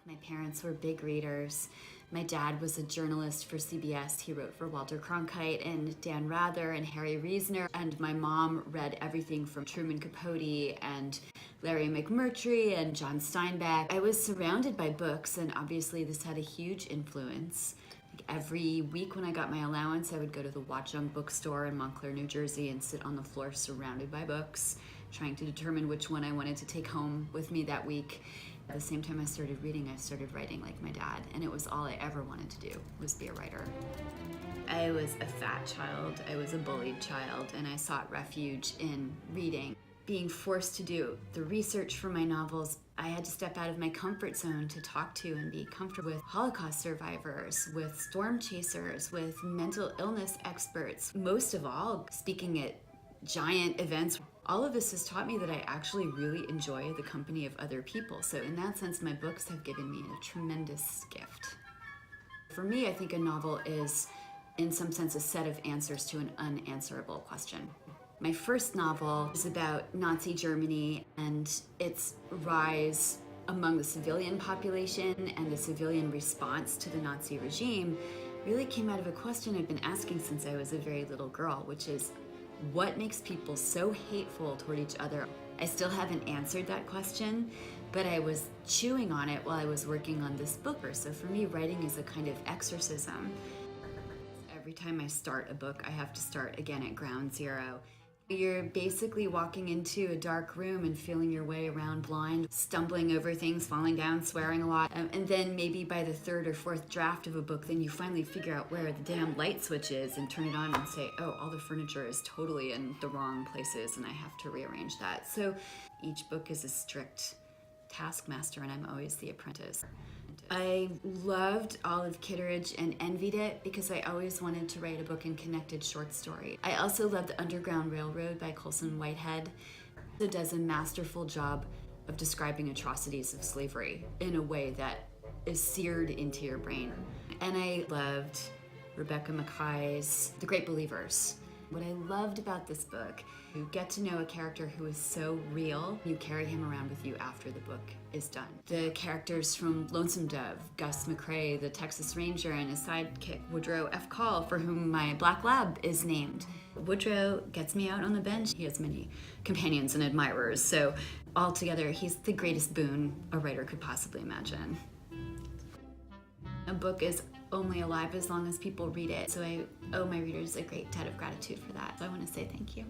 My parents were big readers. My dad was a journalist for CBS. He wrote for Walter Cronkite and Dan Rather and Harry Reasoner. And my mom read everything from Truman Capote and Larry McMurtry and John Steinbeck. I was surrounded by books, and obviously this had a huge influence. Every week when I got my allowance, I would go to the Watchung bookstore in Montclair, New Jersey, and sit on the floor surrounded by books, trying to determine which one I wanted to take home with me that week. At the same time I started reading, I started writing like my dad, and it was all I ever wanted to do, was be a writer. I was a fat child, I was a bullied child, and I sought refuge in reading. Being forced to do the research for my novels, I had to step out of my comfort zone to talk to and be comfortable with Holocaust survivors, with storm chasers, with mental illness experts. Most of all, speaking at giant events. All of this has taught me that I actually really enjoy the company of other people. So in that sense, my books have given me a tremendous gift. For me, I think a novel is, in some sense, a set of answers to an unanswerable question. My first novel is about Nazi Germany and its rise among the civilian population, and the civilian response to the Nazi regime really came out of a question I've been asking since I was a very little girl, which is, what makes people so hateful toward each other? I still haven't answered that question, but I was chewing on it while I was working on this book. So for me, writing is a kind of exorcism. Every time I start a book, I have to start again at ground zero. You're basically walking into a dark room and feeling your way around blind, stumbling over things, falling down, swearing a lot. And then maybe by the third or fourth draft of a book, then you finally figure out where the damn light switch is and turn it on and say, oh, all the furniture is totally in the wrong places and I have to rearrange that. So each book is a strict taskmaster and I'm always the apprentice. I loved Olive Kitteridge and envied it because I always wanted to write a book in connected short story. I also loved The Underground Railroad by Colson Whitehead. It does a masterful job of describing atrocities of slavery in a way that is seared into your brain. And I loved Rebecca Mackay's The Great Believers. What I loved about this book, you get to know a character who is so real, you carry him around with you after the book is done. The characters from Lonesome Dove, Gus McCrae, the Texas Ranger, and his sidekick, Woodrow F. Call, for whom my black lab is named. Woodrow gets me out on the bench. He has many companions and admirers, so altogether, he's the greatest boon a writer could possibly imagine. A book is only alive as long as people read it, so I owe my readers a great debt of gratitude for that. So I want to say thank you.